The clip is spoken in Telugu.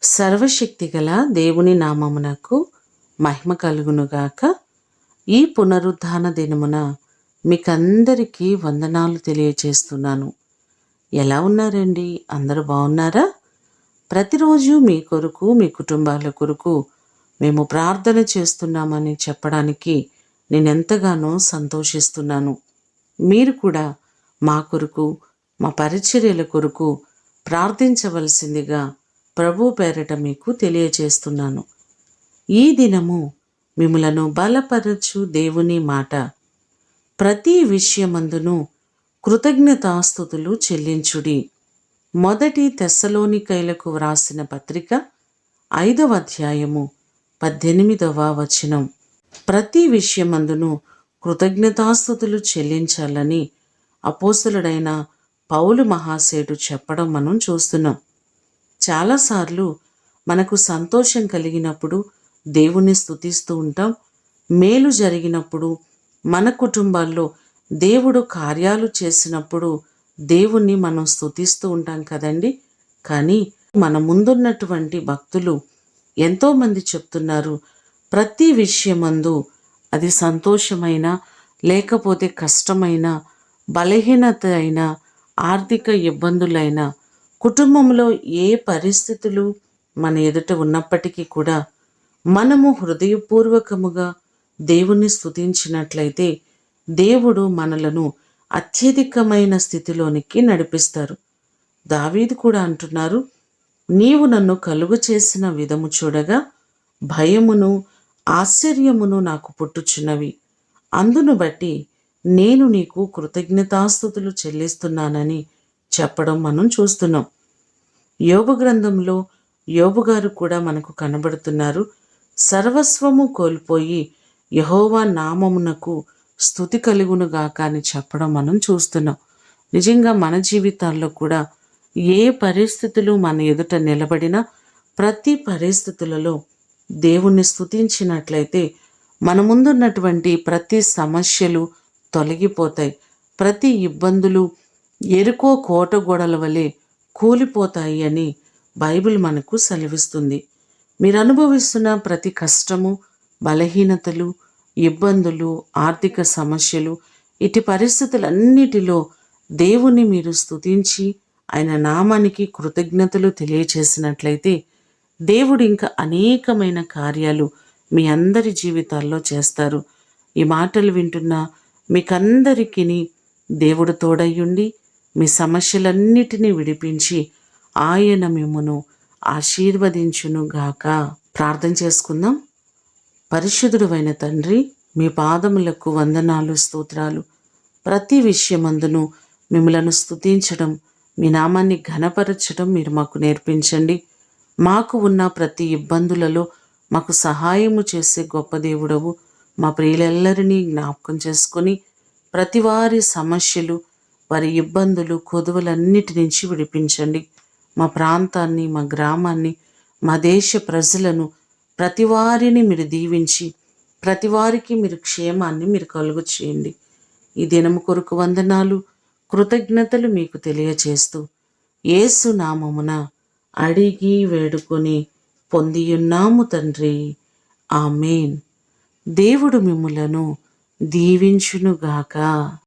సర్వశక్తిగల దేవుని నామమునకు మహిమ కలుగునుగాక. ఈ పునరుద్ధాన దినమున మీకందరికీ వందనాలు తెలియచేస్తున్నాను. ఎలా ఉన్నారండి? అందరూ బాగున్నారా? ప్రతిరోజు మీ కొరకు, మీ కుటుంబాల కొరకు మేము ప్రార్థన చేస్తున్నామని చెప్పడానికి నేనెంతగానో సంతోషిస్తున్నాను. మీరు కూడా మా కొరకు, మా పరిచర్యల కొరకు ప్రార్థించవలసిందిగా ప్రభు పేరట మీకు తెలియచేస్తున్నాను. ఈ దినము మిమ్ములను బలపరచు దేవుని మాట, ప్రతి విషయమందును కృతజ్ఞతాస్తుతులు చెల్లించుడి. మొదటి తెస్సలోనికైలకు వ్రాసిన పత్రిక 5వ అధ్యాయము 18వ వచనం. ప్రతి విషయమందును కృతజ్ఞతాస్తుతులు చెల్లించాలని అపోస్తలుడైన పౌలు మహాశయుడు చెప్పడం మనం చూస్తున్నాం. చాలాసార్లు మనకు సంతోషం కలిగినప్పుడు దేవుణ్ణి స్తుతిస్తూ ఉంటాం. మేలు జరిగినప్పుడు, మన కుటుంబాల్లో దేవుడు కార్యాలు చేసినప్పుడు దేవుణ్ణి మనం స్తుతిస్తూ ఉంటాం కదండి. కానీ మన ముందున్నటువంటి భక్తులు ఎంతోమంది చెప్తున్నారు, ప్రతి విషయమందు అది సంతోషమైన, లేకపోతే కష్టమైన, బలహీనత అయినా, ఆర్థిక ఇబ్బందులైనా, కుటుంబంలో ఏ పరిస్థితులు మన ఎదుట ఉన్నప్పటికీ కూడా మనము హృదయపూర్వకముగా దేవుణ్ణి స్తుతించినట్లయితే దేవుడు మనలను అత్యధికమైన స్థితిలోనికి నడిపిస్తారు. దావీదు కూడా అంటున్నారు, నీవు నన్ను కలుగు చేసిన విధము చూడగా భయమును ఆశ్చర్యమును నాకు పుట్టుచున్నవి. అందును బట్టి నేను నీకు కృతజ్ఞతాస్తుతులు చెల్లిస్తున్నానని చెప్పడం మనం చూస్తున్నాం. యోబు గ్రంథంలో యోబు గారు కూడా మనకు కనబడుతున్నారు. సర్వస్వము కోల్పోయి యెహోవా నామమునకు స్తుతి కలుగునుగాక అని చెప్పడం మనం చూస్తున్నాం. నిజంగా మన జీవితాల్లో కూడా ఏ పరిస్థితులు మన ఎదుట నిలబడినా ప్రతి పరిస్థితులలో దేవుణ్ణి స్తుతించినట్లయితే మన ముందున్నటువంటి ప్రతి సమస్యలు తొలగిపోతాయి. ప్రతి ఇబ్బందులు ఎరుకో కోట గోడల వలె కూలిపోతాయి అని బైబిల్ మనకు సెలవిస్తుంది. మీరు అనుభవిస్తున్న ప్రతి కష్టము, బలహీనతలు, ఇబ్బందులు, ఆర్థిక సమస్యలు, ఇటు పరిస్థితులన్నిటిలో దేవుని మీరు స్తుతించి ఆయన నామానికి కృతజ్ఞతలు తెలియచేసినట్లయితే దేవుడు ఇంకా అనేకమైన కార్యాలు మీ అందరి జీవితాల్లో చేస్తారు. ఈ మాటలు వింటున్న మీకందరికీ దేవుడు తోడయ్యుండి మీ సమస్యలన్నిటినీ విడిపించి ఆయన మిమ్మును ఆశీర్వదించునుగాక. ప్రార్థన చేసుకుందాం. పరిశుద్ధుడైన తండ్రి, మీ పాదములకు వందనాలు, స్తోత్రాలు. ప్రతి విషయమందును మిమ్మలను స్తుతించడం, మీ నామాన్ని ఘనపరచడం మీరు మాకు నేర్పించండి. మాకు ఉన్న ప్రతి ఇబ్బందులలో మాకు సహాయము చేసే గొప్ప దేవుడవు. మా ప్రియులెల్లరినీ జ్ఞాపకం చేసుకొని ప్రతి వారి సమస్యలు, వారి ఇబ్బందులు, కొదువలన్నిటి నుంచి విడిపించండి. మా ప్రాంతాన్ని, మా గ్రామాన్ని, మా దేశ ప్రజలను, ప్రతి వారిని మీరు దీవించి ప్రతి వారికి మీరు క్షేమాన్ని మీరు కలుగు చేయండి. ఈ దినము కొరకు వందనాలు, కృతజ్ఞతలు మీకు తెలియచేస్తూ యేసు నామమున అడిగి వేడుకొని పొందియున్నాము తండ్రి. ఆమేన్. దేవుడు మిమ్ములను దీవించునుగాక.